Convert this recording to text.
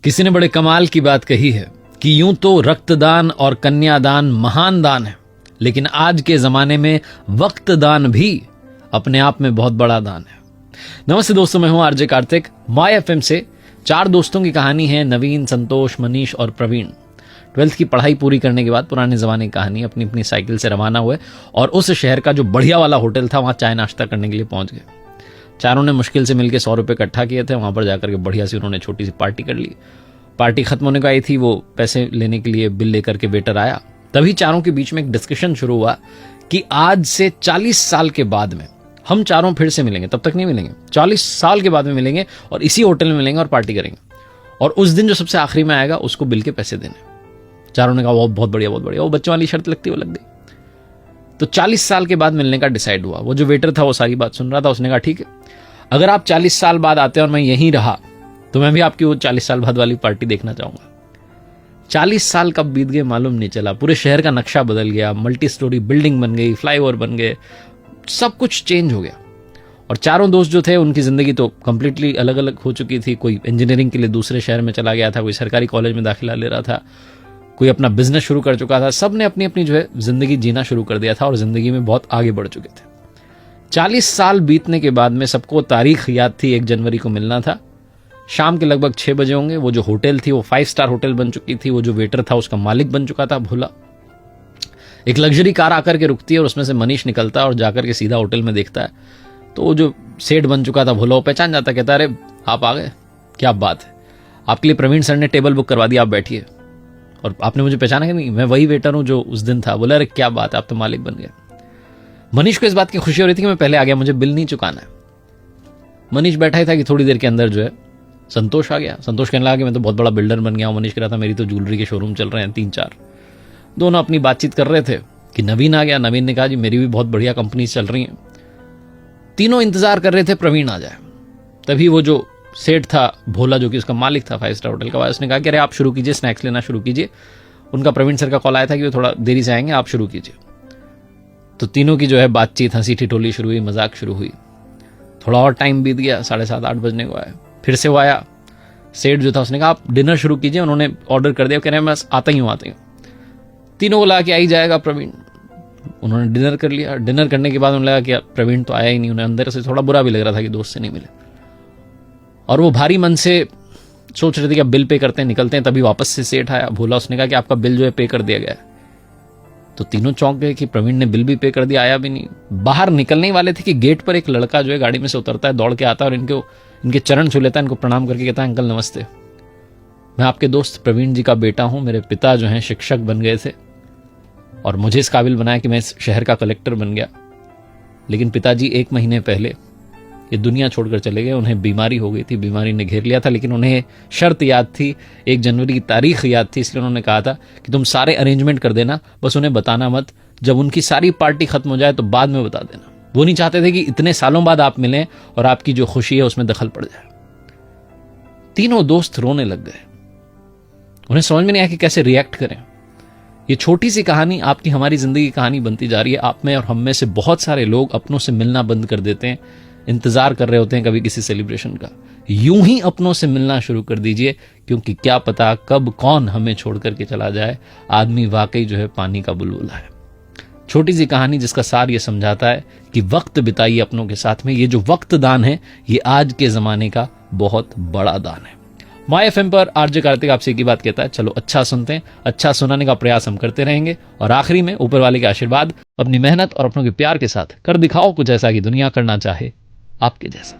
किसी ने बड़े कमाल की बात कही है कि यूं तो रक्तदान और कन्यादान महान दान है, लेकिन आज के जमाने में वक्त दान भी अपने आप में बहुत बड़ा दान है। नमस्ते दोस्तों, मैं हूं आरजे कार्तिक। माय एफएम से 4 दोस्तों की कहानी है, नवीन, संतोष, मनीष और प्रवीण। 12th की पढ़ाई पूरी करने के बाद पुराने जमाने की कहानी अपनी अपनी साइकिल से रवाना हुए और उस शहर का जो बढ़िया वाला होटल था वहां चाय नाश्ता करने के लिए पहुंच गए। चारों ने मुश्किल से मिलकर 100 रुपए इकट्ठा किए थे। वहां पर जाकर के बढ़िया सी उन्होंने छोटी सी पार्टी कर ली। पार्टी खत्म होने को आई थी, वो पैसे लेने के लिए बिल लेकर के वेटर आया। तभी चारों के बीच में एक डिस्कशन शुरू हुआ कि आज से 40 साल के बाद में हम चारों फिर से मिलेंगे। तब तक नहीं मिलेंगे, 40 साल के बाद में मिलेंगे और इसी होटल में मिलेंगे और पार्टी करेंगे, और उस दिन जो सबसे आखिरी में आएगा उसको बिल के पैसे देने। चारों ने कहा बहुत बढ़िया, बहुत बढ़िया। वो बच्चों वाली शर्त लगती वो लग गई। तो 40 साल के बाद मिलने का डिसाइड हुआ। वो जो वेटर था वो सारी बात सुन रहा था। उसने कहा ठीक है, अगर आप 40 साल बाद आते हैं और मैं यहीं रहा तो मैं भी आपकी वो 40 साल बाद वाली पार्टी देखना चाहूंगा। 40 साल कब बीत गए मालूम नहीं चला। पूरे शहर का नक्शा बदल गया, मल्टी स्टोरी बिल्डिंग बन गई, फ्लाईओवर बन गए, सब कुछ चेंज हो गया। और चारों दोस्त जो थे उनकी जिंदगी तो कंप्लीटली अलग अलग हो चुकी थी। कोई इंजीनियरिंग के लिए दूसरे शहर में चला गया था, कोई सरकारी कॉलेज में दाखिला ले रहा था, कोई अपना बिजनेस शुरू कर चुका था। सब ने अपनी अपनी जो है जिंदगी जीना शुरू कर दिया था और जिंदगी में बहुत आगे बढ़ चुके थे। 40 साल बीतने के बाद में सबको तारीख याद थी, 1 जनवरी को मिलना था। शाम के लगभग 6 बजे होंगे। वो जो होटल थी वो 5 स्टार होटल बन चुकी थी। वो जो वेटर था उसका मालिक बन चुका था भोला। एक लग्जरी कार आकर के रुकती है और उसमें से मनीष निकलता है और जाकर के सीधा होटल में देखता है तो वो जो सेठ बन चुका था भोला वो पहचान जाता, कहता अरे आप आ गए, क्या बात है, आपके लिए प्रवीण सर ने टेबल बुक करवा दिया, आप बैठिए। और आपने मुझे पहचाना कि नहीं, मैं वही वेटर हूं जो उस दिन था। बोला अरे क्या बात है, आप तो मालिक बन गए। मनीष को इस बात की खुशी हो रही थी कि मैं पहले आ गया, मुझे बिल नहीं चुकाना है। मनीष बैठा ही था कि थोड़ी देर के अंदर जो है संतोष आ गया। संतोष कहने लगा कि मैं तो बहुत बड़ा बिल्डर बन गया हूं। मनीष कह रहा था मेरी तो ज्वेलरी के शोरूम चल रहे हैं 3-4। दोनों अपनी बातचीत कर रहे थे कि नवीन आ गया। नवीन ने कहा जी मेरी भी बहुत बढ़िया कंपनी चल रही हैं। तीनों इंतजार कर रहे थे प्रवीण आ जाए। तभी वो जो सेठ था भोला, जो कि उसका मालिक था 5 स्टार होटल का, उसने कहा कि अरे आप शुरू कीजिए, स्नैक्स लेना शुरू कीजिए। उनका प्रवीण सर का कॉल आया था कि वो थोड़ा देरी से आएंगे, आप शुरू कीजिए। तो तीनों की जो है बातचीत, हंसी ठिठोली शुरू हुई, मजाक शुरू हुई। थोड़ा और टाइम बीत गया, 7:30-8 बजने को आया। फिर से वो आया। सेठ जो था उसने कहा आप डिनर शुरू कीजिए। उन्होंने ऑर्डर कर दिया, कह रहे हैं बस आता ही हूँ। तीनों को लगा कि आ ही जाएगा प्रवीण। उन्होंने डिनर कर लिया। डिनर करने के बाद उन्हें लगा कि प्रवीण तो आया ही नहीं। उन्हें अंदर से थोड़ा बुरा भी लग रहा था कि दोस्त से नहीं मिले, और वो भारी मन से सोच रहे थे कि अब बिल पे करते हैं, निकलते हैं। तभी वापस से सेठ आया भोला। उसने कहा कि आपका बिल जो है पे कर दिया गया है। तो तीनों चौंक गए कि प्रवीण ने बिल भी पे कर दिया, आया भी नहीं। बाहर निकलने ही वाले थे कि गेट पर एक लड़का जो है गाड़ी में से उतरता है, दौड़ के आता है और इनके चरण छू लेता है, इनको प्रणाम करके कहता है अंकल नमस्ते, मैं आपके दोस्त प्रवीण जी का बेटा हूं। मेरे पिता जो हैं शिक्षक बन गए थे और मुझे इस काबिल बनाया कि मैं इस शहर का कलेक्टर बन गया। लेकिन पिताजी 1 महीने पहले ये दुनिया छोड़कर चले गए। उन्हें बीमारी हो गई थी, बीमारी ने घेर लिया था। लेकिन उन्हें शर्त याद थी, 1 जनवरी की तारीख याद थी, इसलिए उन्होंने कहा था कि तुम सारे अरेंजमेंट कर देना, बस उन्हें बताना मत। जब उनकी सारी पार्टी खत्म हो जाए तो बाद में बता देना। वो नहीं चाहते थे कि इतने सालों बाद आप मिलें और आपकी जो खुशी है उसमें दखल पड़ जाए। तीनों दोस्त रोने लग गए। उन्हें समझ में नहीं आया कि कैसे रिएक्ट करें। ये छोटी सी कहानी आपकी हमारी जिंदगी की कहानी बनती जा रही है। आप में और हम में से बहुत सारे लोग अपनों से मिलना बंद कर देते हैं, इंतजार कर रहे होते हैं कभी किसी सेलिब्रेशन का। यूं ही अपनों से मिलना शुरू कर दीजिए, क्योंकि क्या पता कब कौन हमें छोड़ करके चला जाए। आदमी वाकई जो है पानी का बुलबुला है। छोटी सी कहानी जिसका सार ये समझाता है कि वक्त बिताइए अपनों के साथ में। ये जो वक्त दान है ये आज के जमाने का बहुत बड़ा दान है। माय एफएम पर आरजे कार्तिक आपसे एक ही बात कहता है, चलो अच्छा सुनते हैं, अच्छा सुनाने का प्रयास हम करते रहेंगे। और आखिरी में ऊपर वाले के आशीर्वाद, अपनी मेहनत और अपनों के प्यार के साथ कर दिखाओ कुछ ऐसा कि दुनिया करना चाहे आपके जैसा।